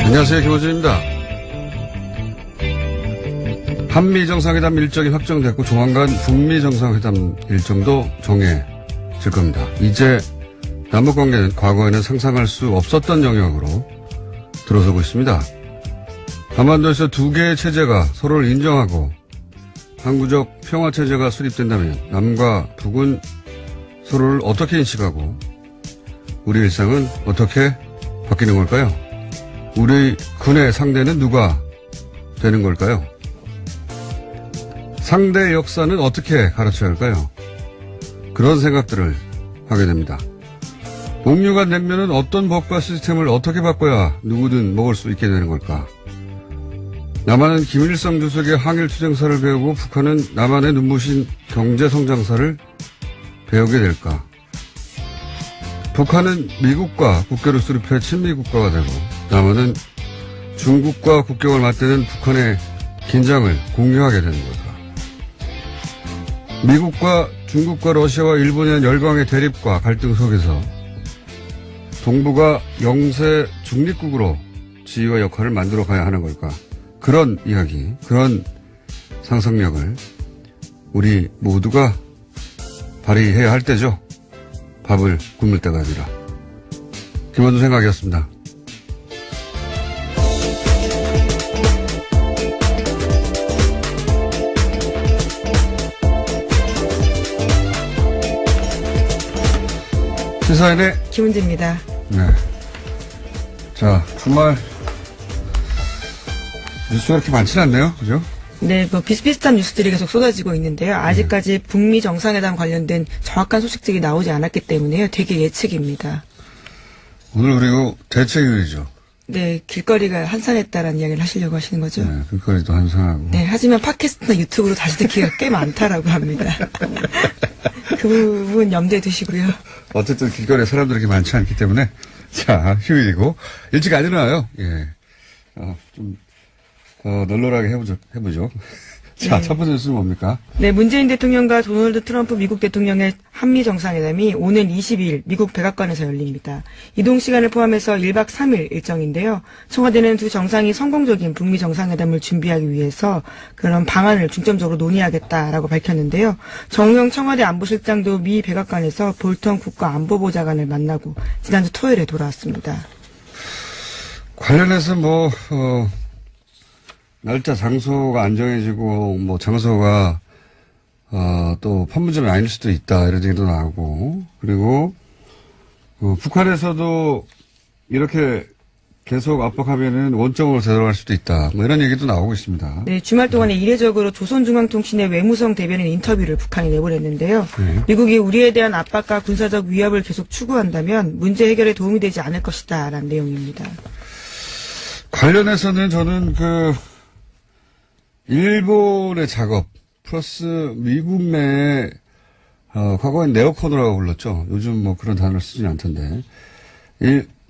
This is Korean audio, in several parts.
안녕하세요, 김호준입니다. 한미 정상회담 일정이 확정됐고 조만간 북미 정상회담 일정도 정해질 겁니다. 이제 남북관계는 과거에는 상상할 수 없었던 영역으로 들어서고 있습니다. 한반도에서 두 개의 체제가 서로를 인정하고 항구적 평화체제가 수립된다면 남과 북은 서로를 어떻게 인식하고 우리 일상은 어떻게 바뀌는 걸까요? 우리 군의 상대는 누가 되는 걸까요? 상대 역사는 어떻게 가르쳐야 할까요? 그런 생각들을 하게 됩니다. 옥류관 냉면은 어떤 법과 시스템을 어떻게 바꿔야 누구든 먹을 수 있게 되는 걸까? 남한은 김일성 주석의 항일투쟁사를 배우고 북한은 남한의 눈부신 경제성장사를 배우게 될까? 북한은 미국과 국교를 수립해 친미국가가 되고 남한은 중국과 국경을 맞대는 북한의 긴장을 공유하게 되는 걸까? 미국과 중국과 러시아와 일본의 열강의 대립과 갈등 속에서 동북아 영세 중립국으로 지위와 역할을 만들어 가야 하는 걸까? 그런 이야기, 그런 상상력을 우리 모두가 발휘해야 할 때죠. 밥을 굶을 때가 아니라. 김원준 생각이었습니다. 시사인의 김은지입니다. 네. 자, 주말 뉴스가 그렇게 많지는 않네요. 그죠? 네, 뭐 비슷비슷한 뉴스들이 계속 쏟아지고 있는데요. 아직까지 북미 정상회담 관련된 정확한 소식들이 나오지 않았기 때문에요. 되게 예측입니다. 오늘 그리고 대체휴일이죠. 네, 길거리가 한산했다라는 이야기를 하시려고 하시는 거죠? 네, 길거리도 한산하고. 네, 하지만 팟캐스트나 유튜브로 다시 듣기가 꽤 많다라고 합니다. 그 부분 염두에 두시고요. 어쨌든 길거리에 사람들이 그렇게 많지 않기 때문에 자, 휴일이고 일찍 안 일어나요. 예. 좀 널널하게 해보죠. 자, 네. 첫 번째 뉴스는 뭡니까? 네, 문재인 대통령과 도널드 트럼프 미국 대통령의 한미 정상회담이 오는 22일 미국 백악관에서 열립니다. 이동 시간을 포함해서 1박 3일 일정인데요. 청와대는 두 정상이 성공적인 북미 정상회담을 준비하기 위해서 그런 방안을 중점적으로 논의하겠다라고 밝혔는데요. 정우영 청와대 안보실장도 미 백악관에서 볼턴 국가안보보좌관을 만나고 지난주 토요일에 돌아왔습니다. 관련해서 날짜 장소가 안 정해지고 장소가 또 판문점이 아닐 수도 있다 이런 얘기도 나오고 그리고 북한에서도 이렇게 계속 압박하면은 원점으로 되돌아갈 수도 있다 이런 얘기도 나오고 있습니다. 네, 주말 동안에 이례적으로 조선중앙통신의 외무성 대변인 인터뷰를 북한이 내보냈는데요. 네. 미국이 우리에 대한 압박과 군사적 위협을 계속 추구한다면 문제 해결에 도움이 되지 않을 것이다라는 내용입니다. 관련해서는 저는 일본의 작업, 플러스 미국 내에, 과거엔 네오콘이라고 불렀죠. 요즘 그런 단어를 쓰진 않던데.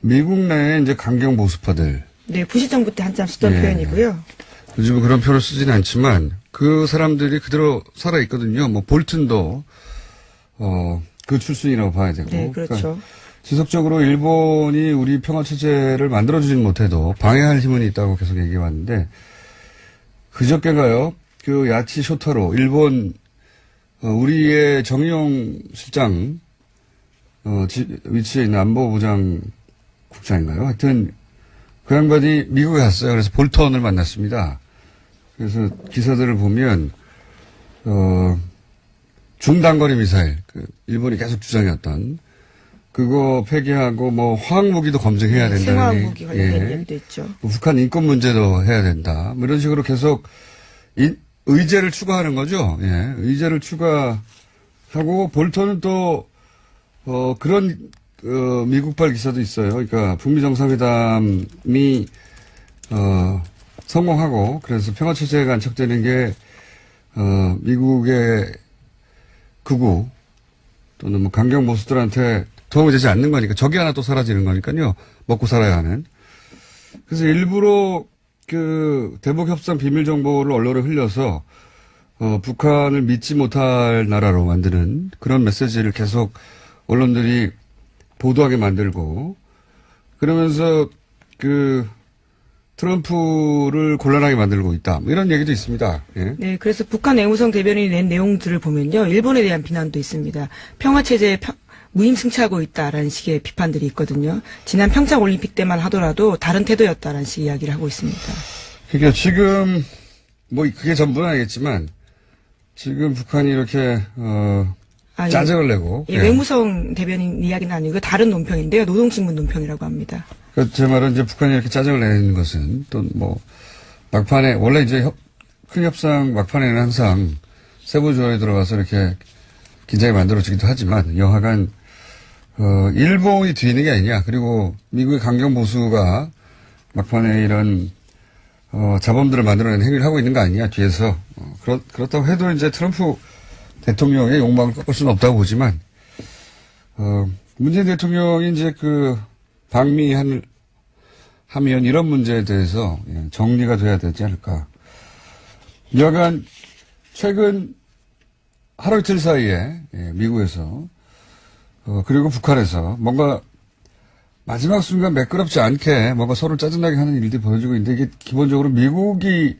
미국 내에 이제 강경 보수파들. 네, 부시 정부 때 한참 쓰던 표현이고요. 요즘은 그런 표현을 쓰진 않지만, 그 사람들이 그대로 살아있거든요. 볼튼도, 그 출신이라고 봐야 되고. 네, 그렇죠. 그러니까 지속적으로 일본이 우리 평화체제를 만들어주진 못해도 방해할 힘은 있다고 계속 얘기해왔는데, 그저께가요, 야치 쇼타로, 일본, 우리의 정의용 실장, 위치에 있는 안보부장 국장인가요? 하여튼, 그 양반이 미국에 갔어요. 그래서 볼턴을 만났습니다. 그래서 기사들을 보면, 중단거리 미사일, 일본이 계속 주장했던, 그거 폐기하고 화학무기도 검증해야 된다는 생화학무기 관련된 얘기도 있죠. 북한 인권 문제도 해야 된다. 이런 식으로 계속 의제를 추가하는 거죠. 예. 의제를 추가하고 볼턴은 또 그런 미국발 기사도 있어요. 그러니까 북미 정상회담이 성공하고 그래서 평화체제가 안착되는 게 미국의 극우 또는 강경 보수들한테 도움이 되지 않는 거니까 적이 하나 또 사라지는 거니까요. 먹고 살아야 하는. 그래서 일부러 대북 협상 비밀 정보를 언론에 흘려서 북한을 믿지 못할 나라로 만드는 그런 메시지를 계속 언론들이 보도하게 만들고 그러면서 트럼프를 곤란하게 만들고 있다. 뭐 이런 얘기도 있습니다. 예. 네, 그래서 북한 외무성 대변인이 낸 내용들을 보면요. 일본에 대한 비난도 있습니다. 평화체제에 무임승차하고 있다라는 식의 비판들이 있거든요. 지난 평창 올림픽 때만 하더라도 다른 태도였다라는 식의 이야기를 하고 있습니다. 그러니까 지금 뭐 그게 전부는 아니겠지만 지금 북한이 이렇게 짜증을 내고 예, 외무성 대변인 이야기는 아니고 다른 논평인데요. 노동신문 논평이라고 합니다. 그러니까 제 말은 이제 북한이 이렇게 짜증을 내는 것은 또 뭐 막판에 원래 이제 큰 협상 막판에는 항상 세부 조율에 들어가서 이렇게 긴장이 만들어지기도 하지만 여하간 일본이 뒤에 있는 게 아니냐. 그리고 미국의 강경 보수가 막판에 이런 자범들을 만들어내는 행위를 하고 있는 거 아니냐. 뒤에서 그렇다고 해도 이제 트럼프 대통령의 욕망을 꺾을 수는 없다고 보지만 문재인 대통령이 이제 방미하면 이런 문제에 대해서 정리가 돼야 되지 않을까. 여간 최근 하루 이틀 사이에 미국에서 그리고 북한에서 뭔가 마지막 순간 매끄럽지 않게 뭔가 서로 짜증나게 하는 일들이 벌어지고 있는데 이게 기본적으로 미국이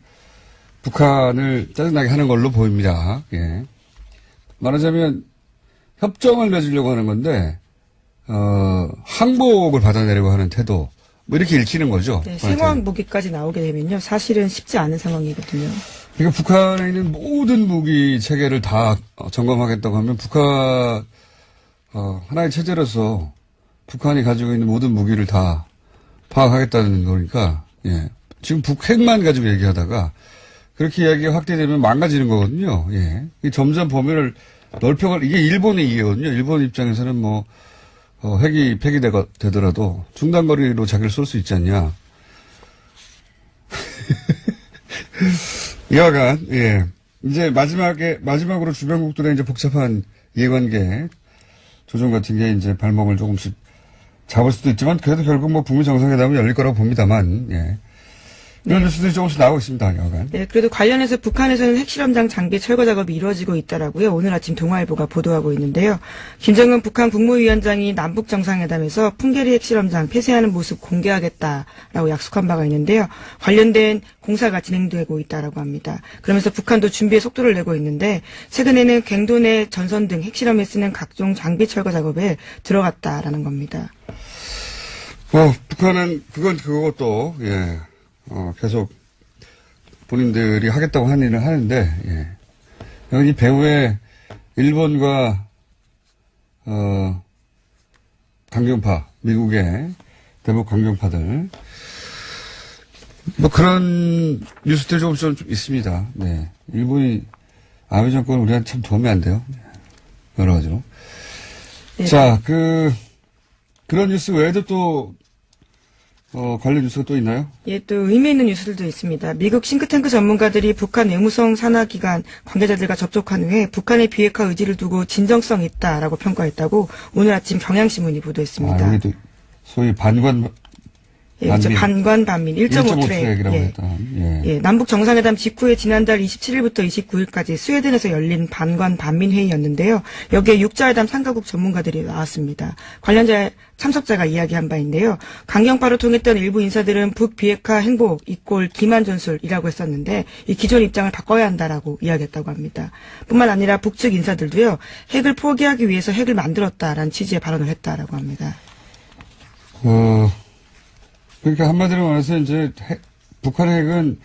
북한을 짜증나게 하는 걸로 보입니다. 예. 말하자면 협정을 맺으려고 하는 건데 항복을 받아내려고 하는 태도 뭐 이렇게 읽히는 거죠. 네, 생화학 무기까지 나오게 되면요. 사실은 쉽지 않은 상황이거든요. 그러니까 북한에 있는 모든 무기 체계를 다 점검하겠다고 하면 북한 하나의 체제로서 북한이 가지고 있는 모든 무기를 다 파악하겠다는 거니까 예. 지금 북핵만 가지고 얘기하다가 그렇게 이야기가 확대되면 망가지는 거거든요. 예. 점점 범위를 넓혀갈 이게 일본의 이해거든요. 일본 입장에서는 뭐 핵이 폐기되더라도 중단거리로 자기를 쏠 수 있지 않냐. 여하간, 예. 이제 마지막으로 주변국들의 이제 복잡한 이해관계 조정 같은 게 이제 발목을 조금씩 잡을 수도 있지만 그래도 결국 뭐 북미 정상회담은 열릴 거라고 봅니다만, 예. 이런 뉴스들이 조금씩 나오고 있습니다, 여하간. 네, 그래도 관련해서 북한에서는 핵실험장 장비 철거 작업이 이루어지고 있다라고요. 오늘 아침 동아일보가 보도하고 있는데요. 김정은 북한 국무위원장이 남북 정상회담에서 풍계리 핵실험장 폐쇄하는 모습 공개하겠다라고 약속한 바가 있는데요. 관련된 공사가 진행되고 있다라고 합니다. 그러면서 북한도 준비에 속도를 내고 있는데 최근에는 갱도내 전선 등 핵실험에 쓰는 각종 장비 철거 작업에 들어갔다라는 겁니다. 북한은 그것도 예. 계속 본인들이 하겠다고 하는 일을 하는데, 예. 여기 배후에 일본과, 강경파, 미국의 대북 강경파들, 뭐 그런 뉴스들이 좀 있습니다. 네. 일본이 아베 정권 우리한테 참 도움이 안 돼요. 여러 가지로. 네. 자, 그런 뉴스 외에도 또, 관련 뉴스가 또 있나요? 예, 또 의미 있는 뉴스들도 있습니다. 미국 싱크탱크 전문가들이 북한 외무성 산하기관 관계자들과 접촉한 후에 북한의 비핵화 의지를 두고 진정성 있다라고 평가했다고 오늘 아침 경향신문이 보도했습니다. 여기도 소위 반관, 예, 그렇죠. 반관 반민 1.5트랙이라고 예, 남북 정상회담 직후에 지난달 27일부터 29일까지 스웨덴에서 열린 반관 반민 회의였는데요. 여기에 육자회담 3가국 전문가들이 나왔습니다. 관련자 참석자가 이야기한 바인데요. 강경파로 통했던 일부 인사들은 북비핵화 행복 이꼴 기만 전술이라고 했었는데 이 기존 입장을 바꿔야 한다라고 이야기했다고 합니다. 뿐만 아니라 북측 인사들도요. 핵을 포기하기 위해서 핵을 만들었다라는 취지의 발언을 했다라고 합니다. 그러니까 한마디로 말해서 이제 북한의 핵은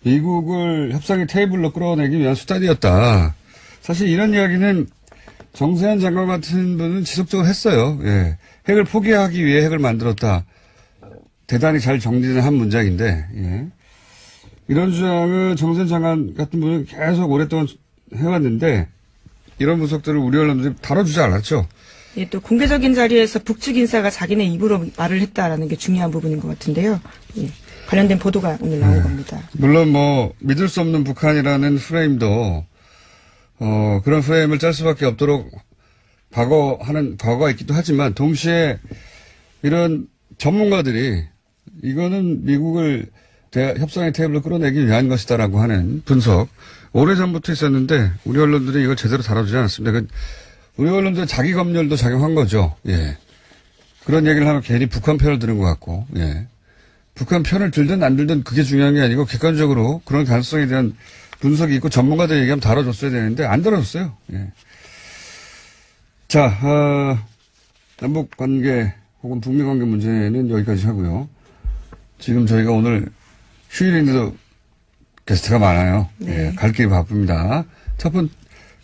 미국을 협상의 테이블로 끌어내기 위한 수단이었다. 사실 이런 이야기는 정세현 장관 같은 분은 지속적으로 했어요. 예. 핵을 포기하기 위해 핵을 만들었다. 대단히 잘 정리된 한 문장인데, 예. 이런 주장을 정세현 장관 같은 분은 계속 오랫동안 해왔는데, 이런 분석들을 우리 언론들이 다뤄주지 않았죠. 예, 또 공개적인 자리에서 북측 인사가 자기네 입으로 말을 했다라는 게 중요한 부분인 것 같은데요. 예, 관련된 보도가 오늘 나온 겁니다. 물론 뭐 믿을 수 없는 북한이라는 프레임도 그런 프레임을 짤 수밖에 없도록 과거가 있기도 하지만 동시에 이런 전문가들이 이거는 미국을 협상의 테이블로 끌어내기 위한 것이다라고 하는 분석 오래전부터 있었는데 우리 언론들이 이걸 제대로 다뤄주지 않았습니다. 우리 언론들은 자기 검열도 작용한 거죠. 예. 그런 얘기를 하면 괜히 북한 편을 드는 것 같고, 예. 북한 편을 들든 안 들든 그게 중요한 게 아니고 객관적으로 그런 가능성에 대한 분석이 있고 전문가들 얘기하면 다뤄줬어야 되는데 안 다뤄줬어요. 예. 자, 남북 관계 혹은 북미 관계 문제는 여기까지 하고요. 지금 저희가 오늘 휴일인데도 게스트가 많아요. 네. 예, 갈 길이 바쁩니다. 첫 번째,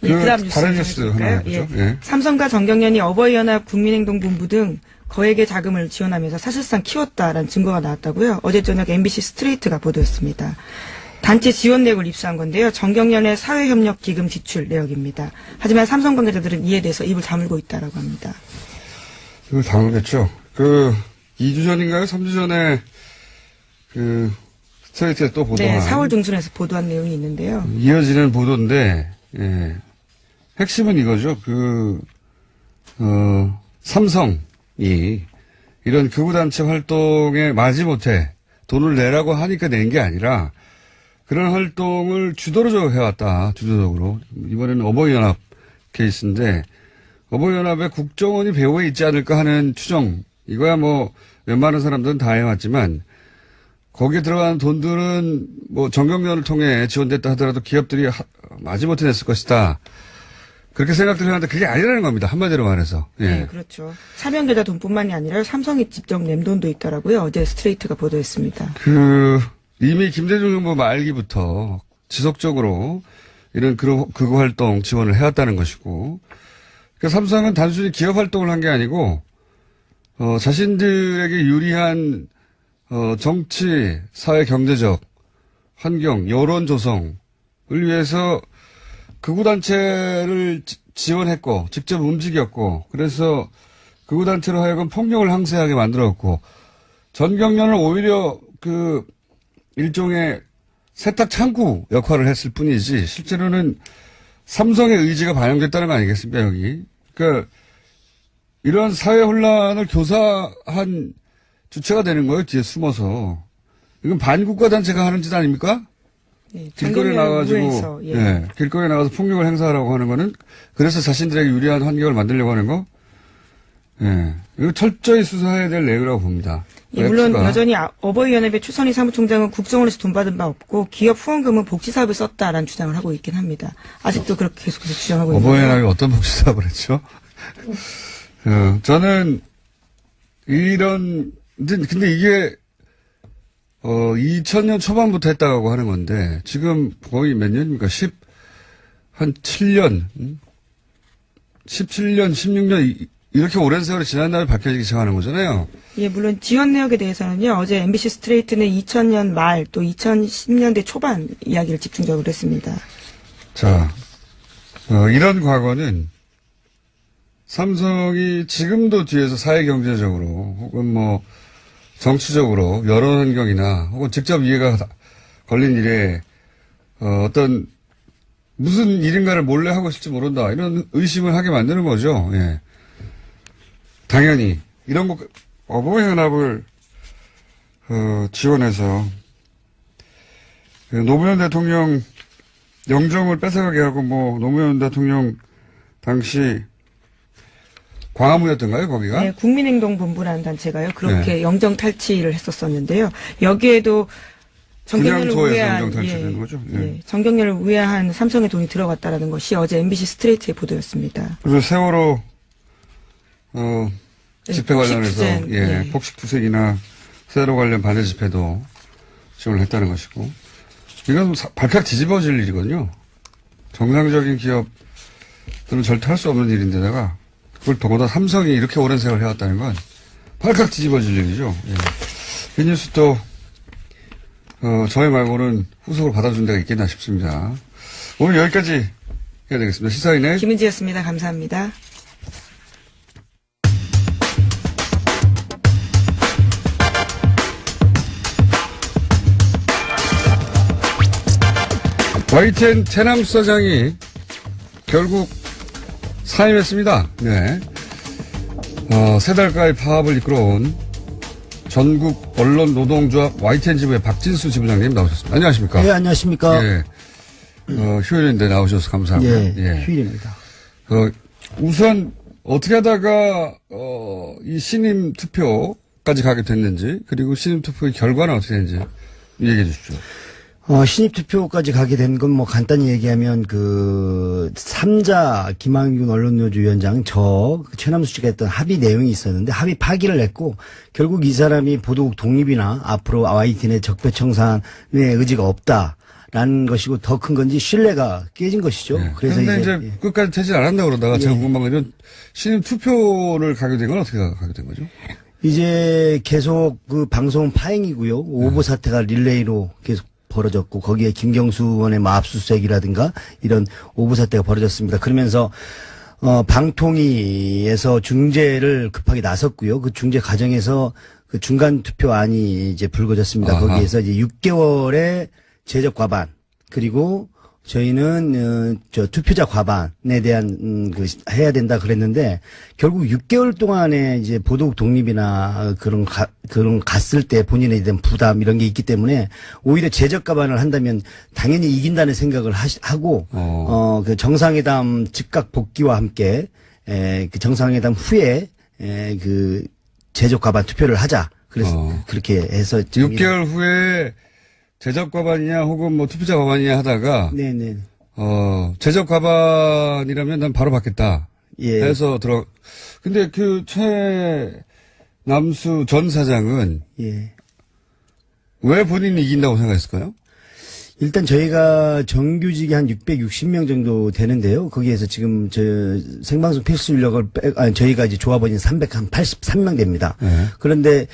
그다음 다른 뉴스 뉴스 하나 해보죠. 예. 예. 삼성과 정경련이 어버이연합 국민행동본부 등 거액의 자금을 지원하면서 사실상 키웠다라는 증거가 나왔다고요. 어제 저녁 MBC 스트레이트가 보도했습니다. 단체 지원 내역을 입수한 건데요. 정경련의 사회협력기금 지출 내역입니다. 하지만 삼성 관계자들은 이에 대해서 입을 다물고 있다라고 합니다. 이걸 다루겠죠. 2주 전인가요? 3주 전에 스트레이트에 또 보도한. 네, 4월 중순에서 보도한 내용이 있는데요. 이어지는 보도인데, 예. 핵심은 이거죠. 삼성이 이런 극우단체 활동에 마지못해 돈을 내라고 하니까 낸 게 아니라 그런 활동을 주도적으로 해왔다. 주도적으로. 이번에는 어버이연합 케이스인데 어버이연합의 국정원이 배후에 있지 않을까 하는 추정. 이거야 뭐 웬만한 사람들은 다 해왔지만 거기에 들어가는 돈들은 뭐 정경련을 통해 지원됐다 하더라도 기업들이 마지못해 냈을 것이다. 그렇게 생각들 하는데 그게 아니라는 겁니다. 한마디로 말해서. 예. 네, 그렇죠. 사명계좌 돈뿐만이 아니라 삼성이 직접 낸 돈도 있더라고요. 어제 스트레이트가 보도했습니다. 이미 김대중 정부 말기부터 지속적으로 이런 극우 활동 지원을 해왔다는 것이고, 그러니까 삼성은 단순히 기업 활동을 한 게 아니고, 자신들에게 유리한, 정치, 사회, 경제적, 환경, 여론 조성을 위해서 극우단체를 지원했고, 직접 움직였고, 그래서 극우단체로 하여금 폭력을 항세하게 만들었고, 전경련을 오히려 일종의 세탁 창구 역할을 했을 뿐이지, 실제로는 삼성의 의지가 반영됐다는 거 아니겠습니까, 여기. 그러니까, 이런 사회 혼란을 교사한 주체가 되는 거예요, 뒤에 숨어서. 이건 반국가 단체가 하는 짓 아닙니까? 네, 길거리에 나가가지고, 예. 네, 길거리에 나가서 폭력을 행사하라고 하는 거는, 그래서 자신들에게 유리한 환경을 만들려고 하는 거, 예. 이거 철저히 수사해야 될 내용이라고 봅니다. 예, 물론 여전히 어버이연합의 추선희 사무총장은 국정원에서 돈 받은 바 없고 기업 후원금은 복지사업에 썼다라는 주장을 하고 있긴 합니다. 아직도 그렇게 계속해서 주장하고 있는데. 어버이연합이 어떤 복지사업을 했죠? 저는 근데 이게 2000년 초반부터 했다고 하는 건데 지금 거의 몇 년입니까? 한 7년, 17년, 16년 이렇게 오랜 세월이 지난 날에 밝혀지기 시작하는 거잖아요. 예, 물론 지원 내역에 대해서는요. 어제 MBC 스트레이트는 2000년 말 또 2010년대 초반 이야기를 집중적으로 했습니다. 자, 이런 과거는 삼성이 지금도 뒤에서 사회경제적으로 혹은 뭐 정치적으로 여론 환경이나 혹은 직접 이해가 걸린 일에 어떤 무슨 일인가를 몰래 하고 있을지 모른다. 이런 의심을 하게 만드는 거죠. 예. 당연히 이런 거 어버이연합을 지원해서 노무현 대통령 영정을 뺏어가게 하고 뭐 노무현 대통령 당시 광화문이었던가요, 거기가? 네, 국민행동본부라는 단체가요. 그렇게 네. 영정 탈취를 했었었는데요. 여기에도 정경련을 분양소에서 영정 우회한 탈취된 거죠? 예. 예, 정경련을 우회한 삼성의 돈이 들어갔다라는 것이 어제 MBC 스트레이트의 보도였습니다. 그래서 세월호 집회 관련해서 폭식투쟁, 예. 폭식투쟁이나 세월호 관련 반대 집회도 지원을 했다는 것이고 이건 발칵 뒤집어질 일이거든요. 정상적인 기업들은 절대 할 수 없는 일인데다가 그걸 더구나 삼성이 이렇게 오랜 세월 해왔다는 건 발칵 뒤집어질 일이죠. 예. 이 뉴스도 저희 말고는 후속으로 받아준 데가 있겠나 싶습니다. 오늘 여기까지 해야 되겠습니다. 시사인의 김은지였습니다. 감사합니다. YTN 최남 수사장이 결국 사임했습니다. 네. 세 달가의 파업을 이끌어온 전국 언론 노동조합 YTN 지부의 박진수 지부장님 나오셨습니다. 안녕하십니까? 네, 안녕하십니까? 예. 휴일인데 나오셔서 감사하고요. 예, 휴일입니다. 우선 어떻게 하다가 이 신임 투표 투표까지 가게 됐는지, 그리고 신임 투표의 결과는 어떻게 됐는지 얘기해 주십시오. 신입 투표까지 가게 된 건 뭐 간단히 얘기하면 그 3자 김한균 언론노조 위원장 최남수 씨가 했던 합의 내용이 있었는데 합의 파기를 했고 결국 이 사람이 보도국 독립이나 앞으로 YTN의 적폐청산의 의지가 없다라는 것이고 더 큰 건지 신뢰가 깨진 것이죠. 네. 그래서 그런데 이제 끝까지 되지 않았다고 그러다가 제가 궁금한 건 이런 신임 투표를 가게 된 건 어떻게 가게 된 거죠? 이제 계속 그 방송은 파행이고요. 오보 사태가 릴레이로 계속 벌어졌고 거기에 김경수 의원의 뭐 압수수색이라든가 이런 오보 사태가 벌어졌습니다. 그러면서 방통위에서 중재를 급하게 나섰고요. 그 중재 과정에서 그 중간 투표안이 이제 불거졌습니다. 아하. 거기에서 이제 6개월의 제적 과반 그리고 저희는 투표자 과반에 대한 해야 된다 그랬는데 결국 6개월 동안에 이제 보도국 독립이나 그런 갔을 때 본인에 대한 부담 이런 게 있기 때문에 오히려 제적 과반을 한다면 당연히 이긴다는 생각을 하고 그 정상회담 즉각 복귀와 함께 그 정상회담 후에 그 제적 과반 투표를 하자. 그래서 그렇게 해서 6개월 후에 제적 과반이냐 혹은 뭐 투표자 과반이냐 하다가 네네. 제적 과반이라면 난 바로 받겠다. 예. 해서 근데 그 최남수 전 사장은 예. 왜 본인이 이긴다고 생각했을까요? 일단 저희가 정규직이 한 660명 정도 되는데요. 거기에서 지금 생방송 필수 인력을 저희가 이제 조합원이 383명 됩니다. 네. 그런데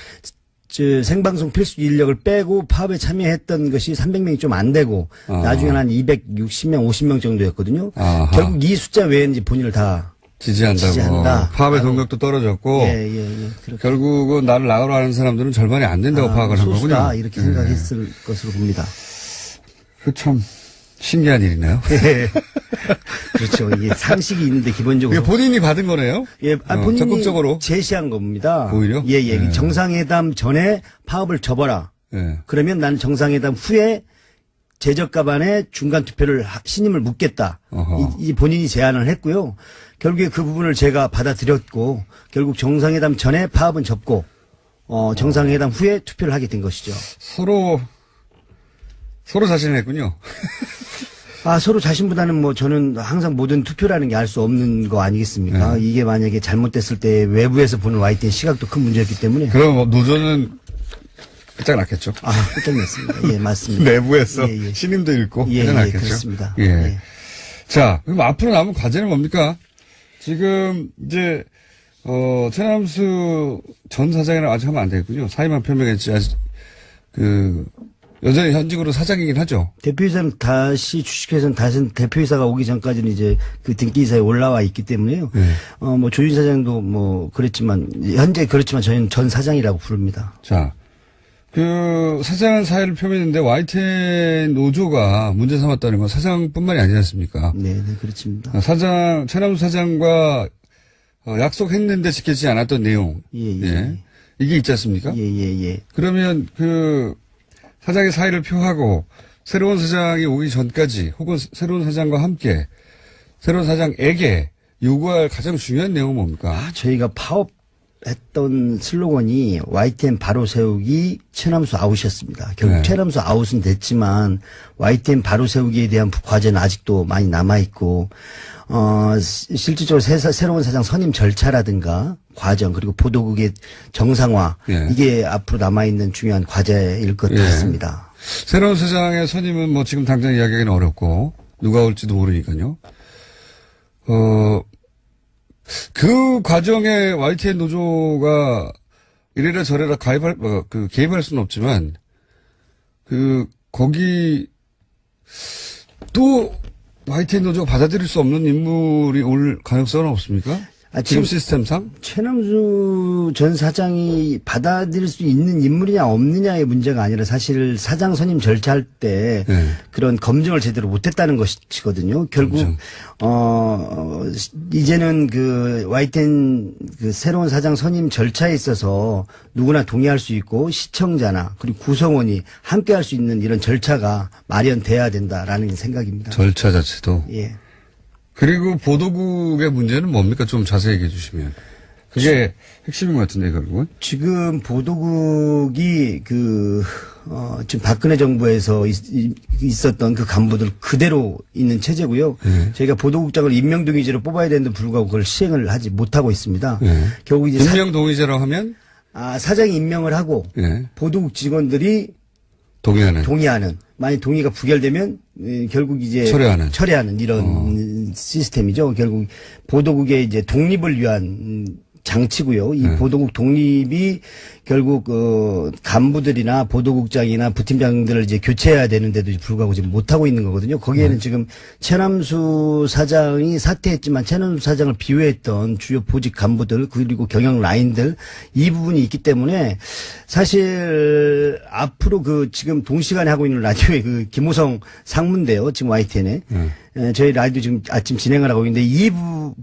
생방송 필수 인력을 빼고 파업에 참여했던 것이 300명이 좀 안 되고 나중에는 한 260명, 50명 정도였거든요. 아하. 결국 이 숫자 외에는 이제 본인을 다 지지한다. 파업의 동력도 떨어졌고 예. 결국은 나를 나가라 하는 사람들은 절반이 안 된다고 파악을 한 거군요. 소수다 이렇게 생각했을 것으로 봅니다. 그 참 신기한 일이네요. 그렇죠. 이게 상식이 있는데 기본적으로. 이게 본인이 받은 거네요? 예, 본인이 적극적으로 제시한 겁니다. 오히려? 예. 정상회담 전에 파업을 접어라. 예. 그러면 나는 정상회담 후에 제적 과반에 중간 투표를 신임을 묻겠다. 이 본인이 제안을 했고요. 결국에 그 부분을 제가 받아들였고 결국 정상회담 전에 파업은 접고 정상회담 후에 투표를 하게 된 것이죠. 서로 자신을 했군요. 서로 자신보다는 뭐 저는 항상 모든 투표라는 게 알 수 없는 거 아니겠습니까? 이게 만약에 잘못됐을 때 외부에서 보는 YTN 시각도 큰 문제였기 때문에. 그럼 뭐 노조는 끝장났겠죠. 끝장났습니다. 예, 맞습니다. 내부에서 예. 신임도 잃고 예, 끝장났겠죠. 그렇습니다. 예. 예. 자, 그럼 앞으로 남은 과제는 뭡니까? 지금 이제 최남수 전 사장이랑 아직 하면 안 되겠군요. 사임만 표명했지 아직 여전히 현직으로 사장이긴 하죠. 대표이사는 다시 주식회사는 다시 대표이사가 오기 전까지는 이제 그 등기이사에 올라와 있기 때문에요. 뭐 조윤 사장도 뭐 그랬지만 현재 그렇지만 저희는 전 사장이라고 부릅니다. 자, 사장은 사의를 표명했는데 YTN 노조가 문제 삼았다는 건 사장뿐만이 아니지 않습니까? 네, 그렇습니다. 최남수 사장과 약속했는데 지키지 않았던 내용. 예. 이게 있지 않습니까? 예. 그러면 사장의 사의를 표하고 새로운 사장이 오기 전까지 혹은 새로운 사장과 함께 새로운 사장에게 요구할 가장 중요한 내용은 뭡니까? 저희가 파업했던 슬로건이 YTN 바로 세우기 최남수 아웃이었습니다. 결국 최남수 아웃은 됐지만 YTN 바로 세우기에 대한 과제는 아직도 많이 남아있고 실질적으로 새로운 사장 선임 절차라든가 과정 그리고 보도국의 정상화 이게 앞으로 남아있는 중요한 과제일 것 같습니다. 새로운 사장의 선임은 뭐 지금 당장 이야기하기는 어렵고 누가 올지도 모르니까요. 그 과정에 YTN 노조가 이래라 저래라 개입할 수는 없지만 거기 또 YTN 노조가 받아들일 수 없는 인물이 올 가능성은 없습니까? 지금 시스템상? 최남수 전 사장이 받아들일 수 있는 인물이냐 없느냐의 문제가 아니라 사실 사장 선임 절차할 때 그런 검증을 제대로 못했다는 것이거든요. 결국 이제는 YTN 새로운 사장 선임 절차에 있어서 누구나 동의할 수 있고 시청자나 그리고 구성원이 함께할 수 있는 이런 절차가 마련돼야 된다라는 생각입니다. 절차 자체도. 예. 그리고 보도국의 문제는 뭡니까? 좀 자세히 얘기해 주시면. 그게 핵심인 것 같은데, 결국은. 지금 보도국이 지금 박근혜 정부에서 있었던 그 간부들 그대로 있는 체제고요. 저희가 보도국장을 임명동의제로 뽑아야 되는데 불구하고 그걸 시행을 하지 못하고 있습니다. 결국 이제 임명동의제라고 하면? 사장이 임명을 하고 보도국 직원들이 동의하는. 만약 동의가 부결되면 결국 이제 철회하는 이런 시스템이죠. 결국 보도국의 이제 독립을 위한 장치고요. 이 보도국 독립이 결국 간부들이나 보도국장이나 부팀장들을 이제 교체해야 되는데도 불구하고 지금 못 하고 있는 거거든요. 거기에는 지금 최남수 사장이 사퇴했지만 최남수 사장을 비호했던 주요 보직 간부들 그리고 경영 라인들 이 부분이 있기 때문에 사실 앞으로 지금 동시간에 하고 있는 라디오의 김호성 상무인데요. 지금 YTN에 저희 라디오 지금 아침 진행을 하고 있는데 이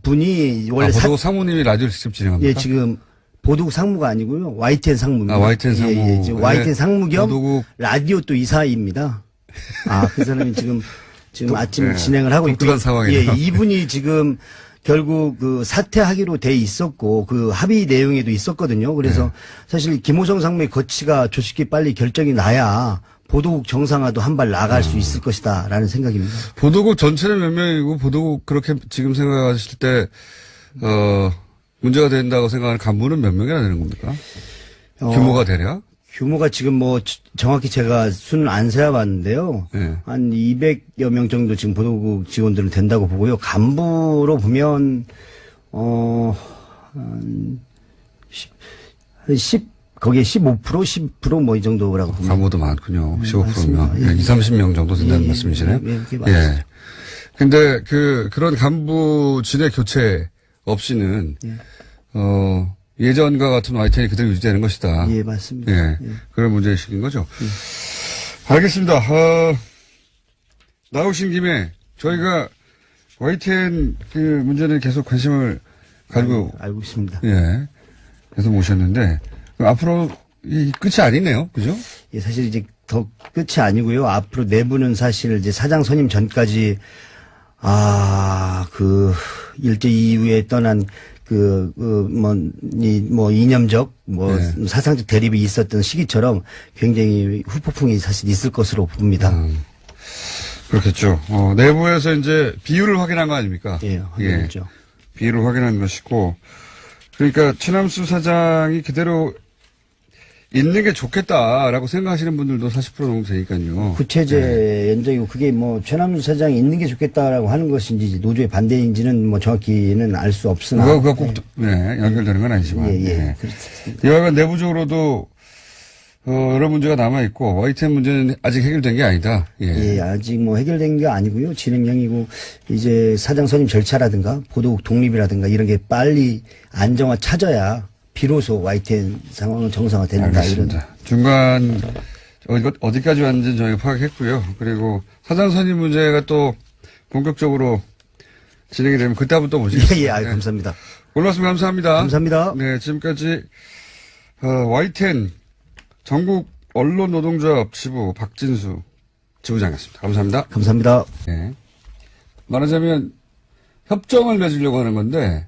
분이 원래 보도국 상무님이 라디오를 직접 진행합니까? 예, 지금 보도국 상무가 아니고요. YTN 상무입니다. YTN 상무. 예, 지금 YTN 상무 겸 라디오 또 이사입니다. 그 사람이 지금 아침 진행을 하고 있고. 독특한 상황이네요. 예, 이분이 지금 결국 사퇴하기로 돼 있었고 합의 내용에도 있었거든요. 그래서 사실 김호성 상무의 거치가 조직이 빨리 결정이 나야 보도국 정상화도 한 발 나갈 수 있을 것이다라는 생각입니다. 보도국 전체는 몇 명이고 보도국 그렇게 지금 생각하실 때 문제가 된다고 생각하는 간부는 몇 명이나 되는 겁니까? 규모가 대략? 규모가 지금 정확히 제가 수는 안 세어봤는데요. 한 200여 명 정도 지금 보도국 직원들은 된다고 보고요. 간부로 보면 거기에 15%, 10% 뭐 이 정도라고 봅니다. 간부도 많군요. 15%면. 예, 20, 30명 정도 된다는 말씀이시네요. 그게 맞습니다. 예. 근데 그런 간부진의 교체 없이는 예전과 같은 YTN이 그대로 유지되는 것이다. 예, 맞습니다. 예. 그런 문제의식인 거죠. 알겠습니다. 나오신 김에 저희가 YTN 문제는 계속 관심을 가지고 알고 있습니다. 예. 계속 모셨는데 앞으로 이 끝이 아니네요. 그죠? 예, 사실 이제 더 끝이 아니고요. 앞으로 내부는 사실 이제 사장 선임 전까지 일제 이후에 떠난 이념적 사상적 대립이 있었던 시기처럼 굉장히 후폭풍이 사실 있을 것으로 봅니다. 그렇겠죠. 내부에서 이제 비율을 확인한 거 아닙니까? 예, 확인했죠. 비율을 확인한 것이고, 그러니까 최남수 사장이 그대로 있는 게 좋겠다라고 생각하시는 분들도 40% 정도 되니까요. 구체제 연장이고 그게 최남수 사장이 있는 게 좋겠다라고 하는 것인지 노조의 반대인지는 정확히는 알 수 없으나. 그거 꼭 연결되는 건 아니지만. 그렇습니다. 이와간 내부적으로도 여러 문제가 남아있고 YTN 문제는 아직 해결된 게 아니다. 아직 해결된 게 아니고요. 진행형이고 이제 사장 선임 절차라든가 보도국 독립이라든가 이런 게 빨리 안정화 찾아야 비로소 YTN 상황은 정상화된다. 알겠습니다. 중간 어디까지 왔는지 저희가 파악했고요. 그리고 사장 선임 문제가 또 본격적으로 진행이 되면 그때 한번 또 모시겠습니다. 감사합니다. 오늘 말씀 감사합니다. 감사합니다. 네, 지금까지 YTN 전국 언론노동조합 지부 박진수 지부장이었습니다. 감사합니다. 감사합니다. 네. 말하자면 협정을 맺으려고 하는 건데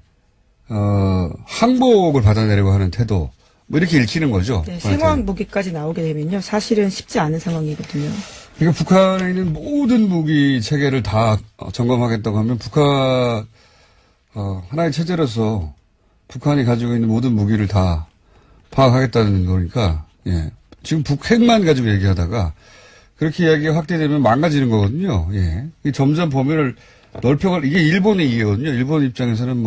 항복을 받아내려고 하는 태도 이렇게 읽히는 거죠. 네, 생화학 무기까지 나오게 되면요. 사실은 쉽지 않은 상황이거든요. 그러니까 북한에 있는 모든 무기 체계를 다 점검하겠다고 하면 북한 하나의 체제로서 북한이 가지고 있는 모든 무기를 다 파악하겠다는 거니까 지금 북핵만 가지고 얘기하다가 그렇게 이야기가 확대되면 망가지는 거거든요. 점점 범위를 넓혀갈 이게 일본의 이해거든요. 일본 입장에서는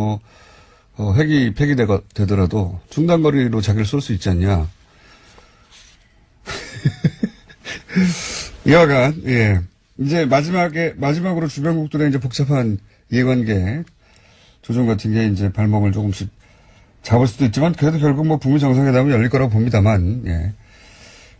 핵이 폐기되더라도 중단거리로 자기를 쏠 수 있지 않냐. 이와간, 이제 마지막으로 주변국들의 이제 복잡한 이해관계 조정 같은 게 이제 발목을 조금씩 잡을 수도 있지만 그래도 결국 북미 정상회담은 열릴 거라고 봅니다만,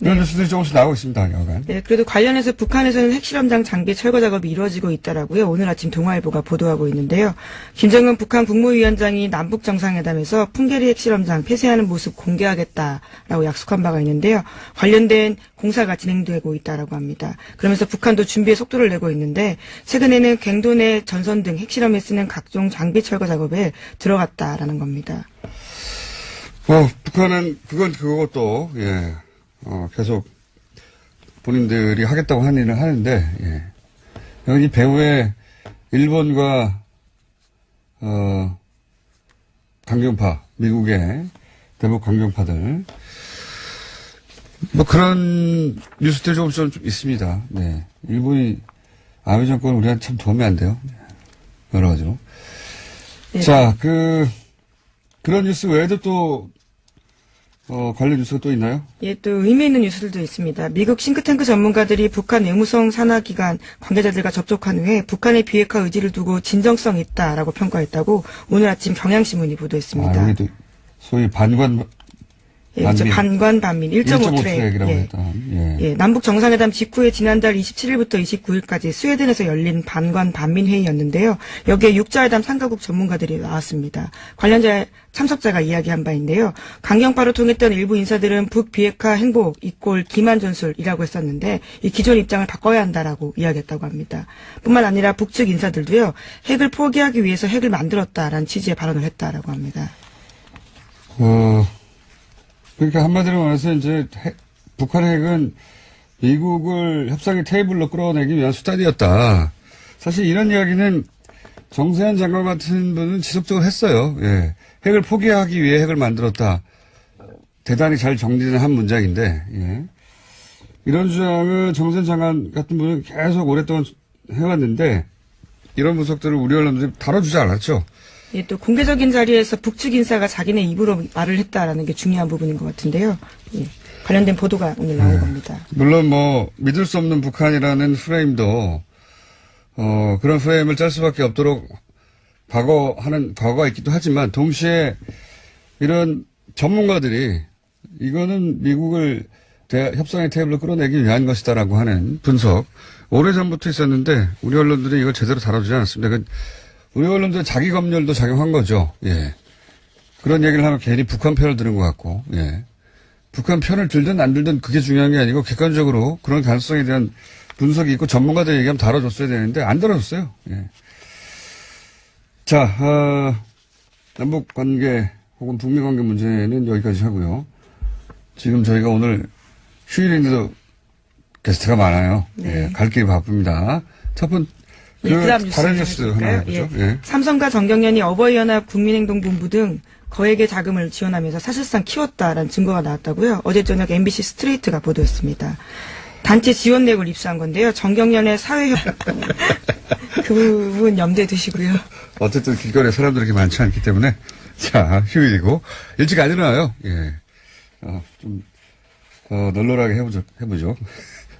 이런 네. 뉴스들이 조금씩 나오고 있습니다. 여간. 네, 그래도 관련해서 북한에서는 핵실험장 장비 철거 작업이 이루어지고 있다라고요. 오늘 아침 동아일보가 보도하고 있는데요. 김정은 북한 국무위원장이 남북 정상회담에서 풍계리 핵실험장 폐쇄하는 모습 공개하겠다라고 약속한 바가 있는데요. 관련된 공사가 진행되고 있다라고 합니다. 그러면서 북한도 준비에 속도를 내고 있는데 최근에는 갱도내 전선 등 핵실험에 쓰는 각종 장비 철거 작업에 들어갔다라는 겁니다. 북한은 그것도 예. 계속 본인들이 하겠다고 하는 일을 하는데, 예. 여기 배후에 일본과, 강경파, 미국의 대북 강경파들, 뭐 그런 뉴스들이 좀 있습니다. 네. 일본이 아베 정권 우리한테 참 도움이 안 돼요. 여러 가지로. 네. 자, 그런 뉴스 외에도 또, 관련 뉴스가 또 있나요? 예, 또 의미 있는 뉴스들도 있습니다. 미국 싱크탱크 전문가들이 북한 외무성 산하기관 관계자들과 접촉한 후에 북한의 비핵화 의지를 두고 진정성 있다라고 평가했다고 오늘 아침 경향신문이 보도했습니다. 여기도 소위 반관, 예, 그렇죠. 반관 반민 1.5 트랙이라고 예. 했던. 예. 예, 남북 정상회담 직후에 지난달 27일부터 29일까지 스웨덴에서 열린 반관 반민 회의였는데요. 여기에 육자회담 3가국 전문가들이 나왔습니다. 관련자 참석자가 이야기한 바인데요. 강경파로 통했던 일부 인사들은 북비핵화 행복 이꼴 기만 전술이라고 했었는데 이 기존 입장을 바꿔야 한다라고 이야기했다고 합니다. 뿐만 아니라 북측 인사들도요. 핵을 포기하기 위해서 핵을 만들었다라는 취지의 발언을 했다라고 합니다. 그러니까 한마디로 말해서 이제 북한 핵은 미국을 협상의 테이블로 끌어내기 위한 수단이었다. 사실 이런 이야기는 정세현 장관 같은 분은 지속적으로 했어요. 예. 핵을 포기하기 위해 핵을 만들었다. 대단히 잘 정리는 한 문장인데, 예. 이런 주장을 정세현 장관 같은 분은 계속 오랫동안 해왔는데, 이런 분석들을 우리 언론들이 다뤄주지 않았죠. 예, 또 공개적인 자리에서 북측 인사가 자기네 입으로 말을 했다라는 게 중요한 부분인 것 같은데요. 예, 관련된 보도가 오늘 나온 겁니다. 물론 뭐 믿을 수 없는 북한이라는 프레임도 그런 프레임을 짤 수밖에 없도록 과거가 있기도 하지만 동시에 이런 전문가들이 이거는 미국을 협상의 테이블로 끌어내기 위한 것이다라고 하는 분석 오래전부터 있었는데 우리 언론들이 이걸 제대로 다뤄주지 않았습니다. 우리 언론들 자기 검열도 작용한 거죠. 예. 그런 얘기를 하면 괜히 북한 편을 드는 것 같고, 예. 북한 편을 들든 안 들든 그게 중요한 게 아니고 객관적으로 그런 가능성에 대한 분석이 있고 전문가들 얘기하면 다뤄줬어야 되는데 안 다뤄줬어요. 예. 자, 남북 관계 혹은 북미 관계 문제는 여기까지 하고요. 지금 저희가 오늘 휴일인데도 게스트가 많아요. 네. 예. 갈 길이 바쁩니다. 첫 번째. 그다음 다른 뉴스 하나 해보죠. 예. 예. 삼성과 정경련이 어버이연합 국민행동본부 등 거액의 자금을 지원하면서 사실상 키웠다라는 증거가 나왔다고요. 어제 저녁 MBC 스트레이트가 보도했습니다. 단체 지원 내역을 입수한 건데요. 정경련의 사회협 그 부분 염두에 두시고요. 어쨌든 길거리에 사람들이 그렇게 많지 않기 때문에 자 휴일이고 일찍 안 일어나요. 예. 좀 널널하게 해보죠.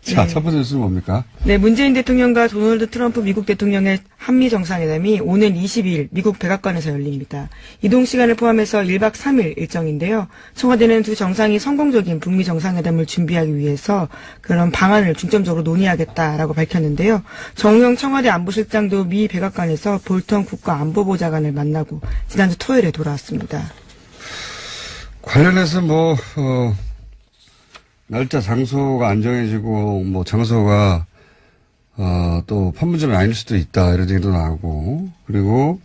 자, 네. 첫 번째 뉴스는 뭡니까? 네, 문재인 대통령과 도널드 트럼프 미국 대통령의 한미 정상회담이 오는 22일 미국 백악관에서 열립니다. 이동 시간을 포함해서 1박 3일 일정인데요. 청와대는 두 정상이 성공적인 북미 정상회담을 준비하기 위해서 그런 방안을 중점적으로 논의하겠다라고 밝혔는데요. 정우영 청와대 안보실장도 미 백악관에서 볼턴 국가안보보좌관을 만나고 지난주 토요일에 돌아왔습니다. 관련해서 날짜 장소가 안 정해지고 장소가 또 판문점이 아닐 수도 있다 이런 얘기도 나오고 그리고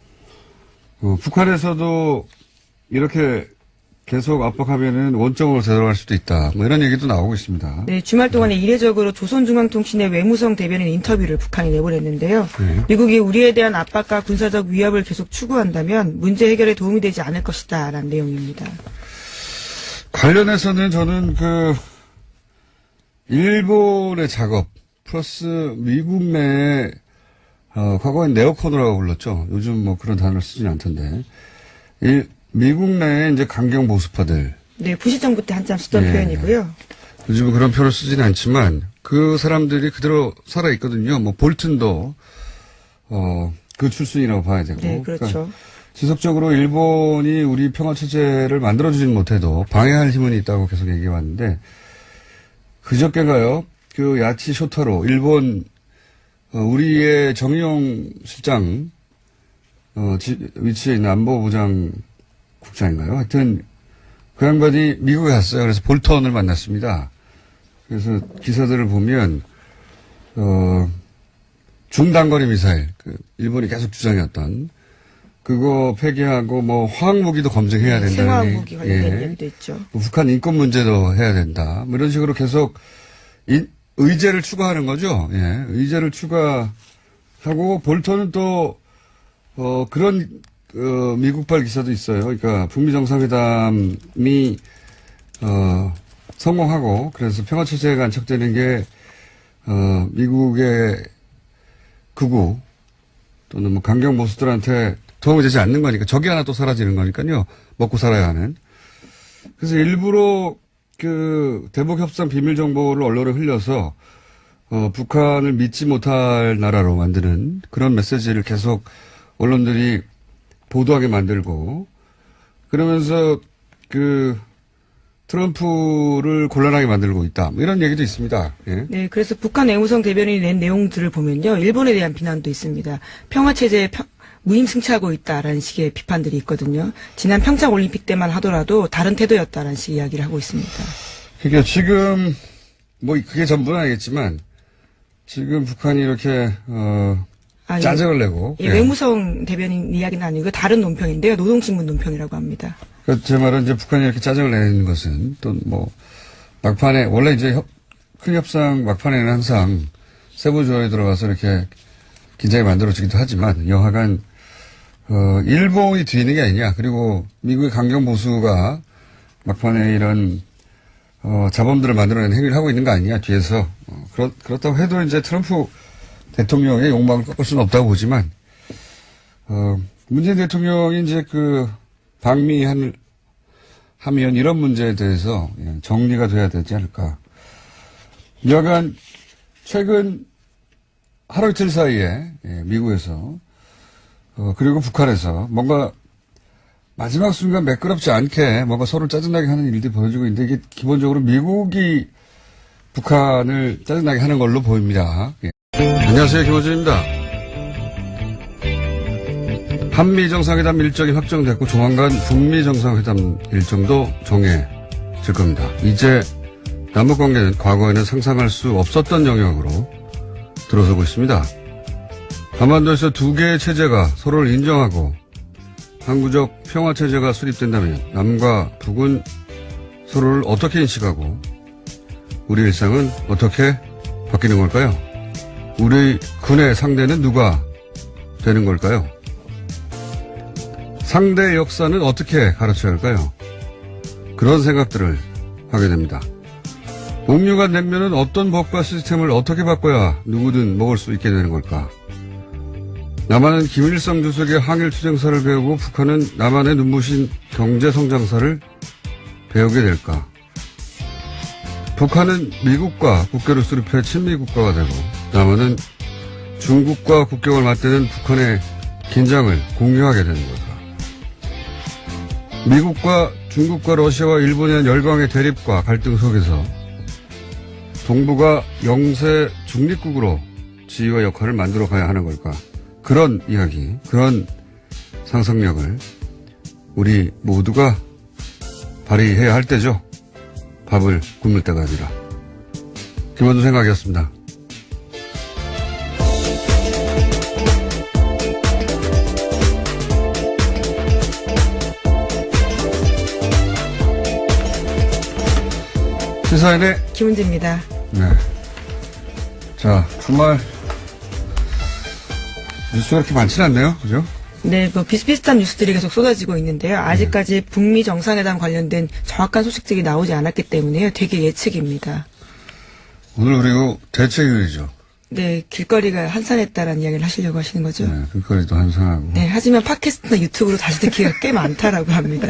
북한에서도 이렇게 계속 압박하면은 원점으로 되돌아갈 수도 있다 이런 얘기도 나오고 있습니다. 네, 주말 동안에 이례적으로 조선중앙통신의 외무성 대변인 인터뷰를 북한이 내보냈는데요. 네. 미국이 우리에 대한 압박과 군사적 위협을 계속 추구한다면 문제 해결에 도움이 되지 않을 것이다라는 내용입니다. 관련해서는 저는 일본의 작업 플러스 미국 내에 과거엔 네오콘이라고 불렀죠. 요즘 그런 단어를 쓰지는 않던데 미국 내에 이제 강경 보수파들. 네, 부시 정부 때 한참 쓰던 표현이고요. 요즘은 그런 표현을 쓰지는 않지만 그 사람들이 그대로 살아 있거든요. 볼튼도 그 출신이라고 봐야 되고. 네, 그렇죠. 그러니까 지속적으로 일본이 우리 평화 체제를 만들어주진 못해도 방해할 힘은 있다고 계속 얘기해 왔는데. 그저께가요, 그 야치 쇼타로, 일본, 우리의 정의용 실장, 위치에 있는 안보부장 국장인가요? 하여튼, 그 양반이 미국에 갔어요. 그래서 볼턴을 만났습니다. 그래서 기사들을 보면, 중단거리 미사일, 일본이 계속 주장했던, 그거 폐기하고 뭐 화학무기도 검증해야 된다는 생화학무기 관련된 얘기도 있죠. 북한 인권 문제도 해야 된다. 뭐 이런 식으로 계속 의제를 추가하는 거죠. 예. 의제를 추가하고 볼턴은 또 그런 미국발 기사도 있어요. 그러니까 북미 정상회담이 성공하고 그래서 평화 체제가 안착되는 게 미국의 극우 또는 뭐 강경 보수들한테 도움이 되지 않는 거니까 적이 하나 또 사라지는 거니까요. 먹고 살아야 하는. 그래서 일부러 그 대북 협상 비밀 정보를 언론에 흘려서 북한을 믿지 못할 나라로 만드는 그런 메시지를 계속 언론들이 보도하게 만들고 그러면서 그 트럼프를 곤란하게 만들고 있다. 뭐 이런 얘기도 있습니다. 예. 네, 그래서 북한 외무성 대변인이 낸 내용들을 보면요. 일본에 대한 비난도 있습니다. 평화체제에 무임승차하고 있다라는 식의 비판들이 있거든요. 지난 평창 올림픽 때만 하더라도 다른 태도였다라는 식의 이야기를 하고 있습니다. 그러니까 지금 뭐 그게 전부는 아니겠지만 지금 북한이 이렇게 짜증을 내고 예, 외무성 대변인 이야기는 아니고 다른 논평인데요. 노동신문 논평이라고 합니다. 그러니까 제 말은 이제 북한이 이렇게 짜증을 내는 것은 또 뭐 막판에 원래 이제 큰 협상 막판에는 항상 세부 조율에 들어가서 이렇게 긴장이 만들어지기도 하지만 여하간 일본이 뒤에 있는 게 아니냐. 그리고 미국의 강경 보수가 막판에 이런 자본들을 만들어내는 행위를 하고 있는 거 아니냐. 뒤에서 그렇다고 해도 이제 트럼프 대통령의 욕망을 꺾을 수는 없다고 보지만 문재인 대통령이 이제 그 방미하면 이런 문제에 대해서 정리가 돼야 되지 않을까. 여하간 최근 하루 이틀 사이에 미국에서 그리고 북한에서 뭔가 마지막 순간 매끄럽지 않게 뭔가 서로 짜증나게 하는 일들이 벌어지고 있는데 이게 기본적으로 미국이 북한을 짜증나게 하는 걸로 보입니다. 예. 안녕하세요. 김호준입니다. 한미 정상회담 일정이 확정됐고 조만간 북미 정상회담 일정도 정해질 겁니다. 이제 남북관계는 과거에는 상상할 수 없었던 영역으로 들어서고 있습니다. 한반도에서 두 개의 체제가 서로를 인정하고 항구적 평화체제가 수립된다면 남과 북은 서로를 어떻게 인식하고 우리 일상은 어떻게 바뀌는 걸까요? 우리 군의 상대는 누가 되는 걸까요? 상대의 역사는 어떻게 가르쳐야 할까요? 그런 생각들을 하게 됩니다. 옥류관 냉면은 어떤 법과 시스템을 어떻게 바꿔야 누구든 먹을 수 있게 되는 걸까? 남한은 김일성 주석의 항일투쟁사를 배우고 북한은 남한의 눈부신 경제성장사를 배우게 될까? 북한은 미국과 국교를 수립해 친미국가가 되고 남한은 중국과 국경을 맞대는 북한의 긴장을 공유하게 되는 걸까? 미국과 중국과 러시아와 일본에 대한 열강의 대립과 갈등 속에서 동북아 영세 중립국으로 지위와 역할을 만들어 가야 하는 걸까? 그런 이야기, 그런 상상력을 우리 모두가 발휘해야 할 때죠. 밥을 굶을 때가 아니라. 김원준 생각이었습니다. 시사인의 김은지입니다. 네. 자, 주말 뉴스가 그렇게 많지는 않네요. 그죠? 네, 뭐 비슷비슷한 뉴스들이 계속 쏟아지고 있는데요. 아직까지 북미 정상회담 관련된 정확한 소식들이 나오지 않았기 때문에요. 되게 예측입니다. 오늘 그리고 대체휴일이죠. 네, 길거리가 한산했다라는 이야기를 하시려고 하시는 거죠? 네, 길거리도 한산하고. 네, 하지만 팟캐스트나 유튜브로 다시 듣기가 꽤 많다라고 합니다.